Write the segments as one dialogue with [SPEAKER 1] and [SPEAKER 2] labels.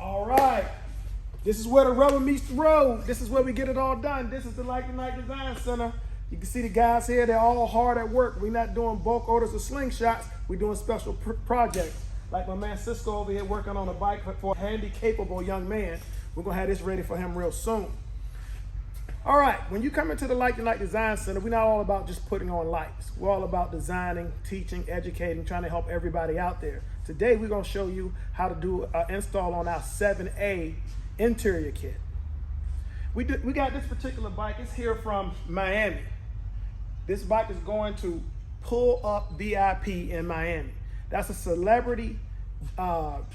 [SPEAKER 1] All right. This is where the rubber meets the road. This is where we get it all done. This is the Like the Night Design Center. You can see the guys here, they're all hard at work. We're not doing bulk orders or slingshots. We're doing special projects. Like my man Cisco over here working on a bike for a handy, capable young man. We're gonna have this ready for him real soon. All right, when you come into the Like the Night Design Center, we're not all about just putting on lights. We're all about designing, teaching, educating, trying to help everybody out there. Today, we're gonna show you how to do an install on our 7A interior kit. We got this particular bike. It's here from Miami. This bike is going to Pull Up VIP in Miami. That's a celebrity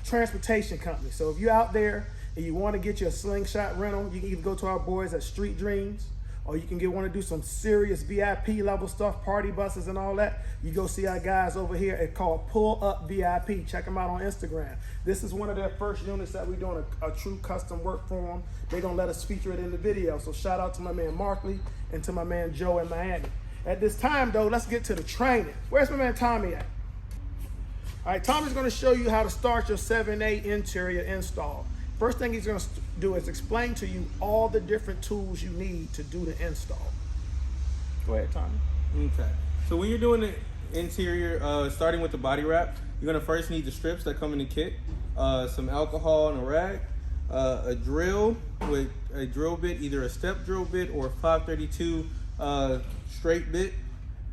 [SPEAKER 1] transportation company. So if you're out there and you want to get you a slingshot rental, you can either go to our boys at Street Dreams, or you can want to do some serious VIP level stuff, party buses and all that. You go see our guys over here. It's called Pull Up VIP. Check them out on Instagram. This is one of their first units that we're doing a true custom work for them. They're gonna let us feature it in the video. So shout out to my man Markley and to my man Joe in Miami. At this time though, let's get to the training. Where's my man Tommy at? All right, Tommy's gonna show you how to start your 7A interior install. First thing he's gonna do is explain to you all the different tools you need to do the install. Go ahead, Tommy.
[SPEAKER 2] Okay. So when you're doing the interior, starting with the body wrap, you're gonna first need the strips that come in the kit, some alcohol and a rag, a drill with a drill bit, either a step drill bit or a 532 straight bit.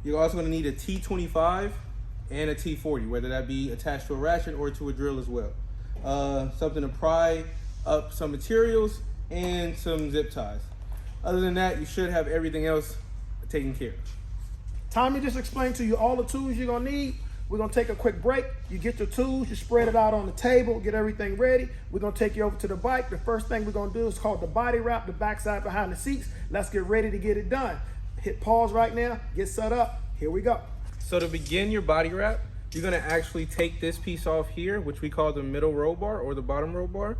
[SPEAKER 2] You're also gonna need a T25 and a T40, whether that be attached to a ratchet or to a drill as well. Something to pry up some materials and some zip ties. Other than that, you should have everything else taken care of.
[SPEAKER 1] Tommy just explained to you all the tools you're gonna need. We're gonna take a quick break. You get your tools, you spread it out on the table, get everything ready. We're gonna take you over to the bike. The first thing we're gonna do is called the body wrap, the backside behind the seats. Let's get ready to get it done. Hit pause right now, get set up, here we go.
[SPEAKER 2] So to begin your body wrap, you're gonna actually take this piece off here, which we call the middle roll bar or the bottom roll bar.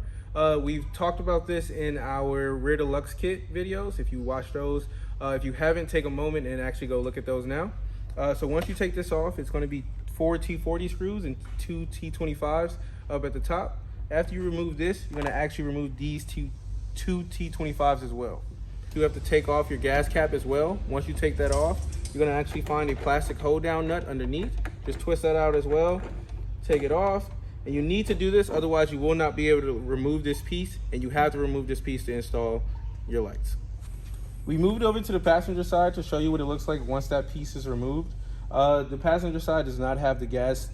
[SPEAKER 2] We've talked about this in our rear deluxe kit videos. If you watch those, if you haven't, take a moment and actually go look at those now. So once you take this off, it's gonna be 4 T40 screws and 2 T25s up at the top. After you remove this, you're gonna actually remove these two T25s as well. You have to take off your gas cap as well. Once you take that off, you're gonna actually find a plastic hold down nut underneath. Just twist that out as well, take it off. And you need to do this, otherwise you will not be able to remove this piece, and you have to remove this piece to install your lights. We moved over to the passenger side to show you what it looks like once that piece is removed. The passenger side does not have the gas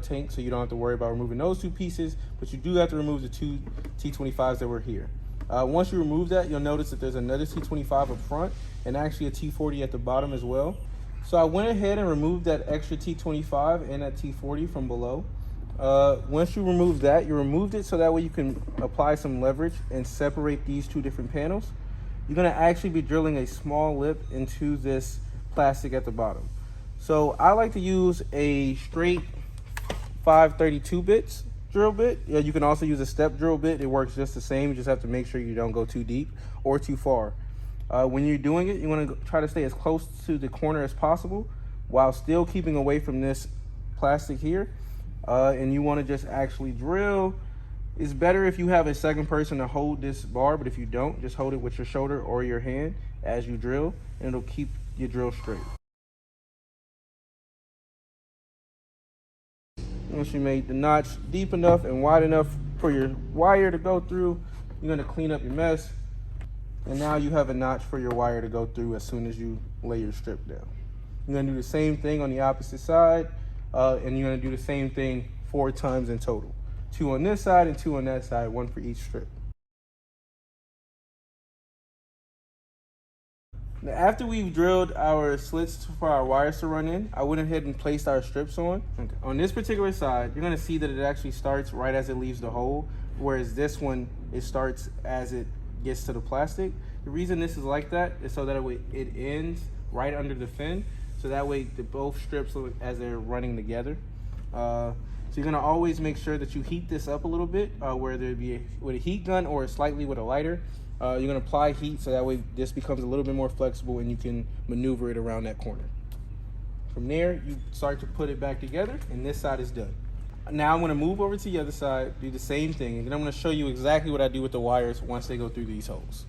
[SPEAKER 2] tank, so you don't have to worry about removing those two pieces, but you do have to remove the 2 T25s that were here. Once you remove that, you'll notice that there's another T25 up front and actually a T40 at the bottom as well. So I went ahead and removed that extra T25 and that T40 from below. Once you remove that, you removed it so that way you can apply some leverage and separate these two different panels. You're gonna actually be drilling a small lip into this plastic at the bottom. So I like to use a straight 532 bits drill bit. Yeah, you can also use a step drill bit. It works just the same. You just have to make sure you don't go too deep or too far. When you're doing it, you want to try to stay as close to the corner as possible while still keeping away from this plastic here. And you want to just actually drill. It's better if you have a second person to hold this bar, but if you don't, just hold it with your shoulder or your hand as you drill, and it'll keep your drill straight. Once you made the notch deep enough and wide enough for your wire to go through, you're going to clean up your mess. And now you have a notch for your wire to go through as soon as you lay your strip down. You're going to do the same thing on the opposite side, and you're going to do the same thing 4 times in total. 2 on this side and 2 on that side, 1 for each strip. Now, after we've drilled our slits for our wires to run in, I went ahead and placed our strips on. Okay. On this particular side, you're going to see that it actually starts right as it leaves the hole, whereas this one, it starts as it gets to the plastic. The reason this is like that is so that it ends right under the fin, so that way both strips look as they're running together. So you're gonna always make sure that you heat this up a little bit, whether it be with a heat gun or slightly with a lighter. You're gonna apply heat so that way this becomes a little bit more flexible and you can maneuver it around that corner. From there, you start to put it back together, and this side is done. Now I'm gonna move over to the other side, do the same thing, and then I'm gonna show you exactly what I do with the wires once they go through these holes.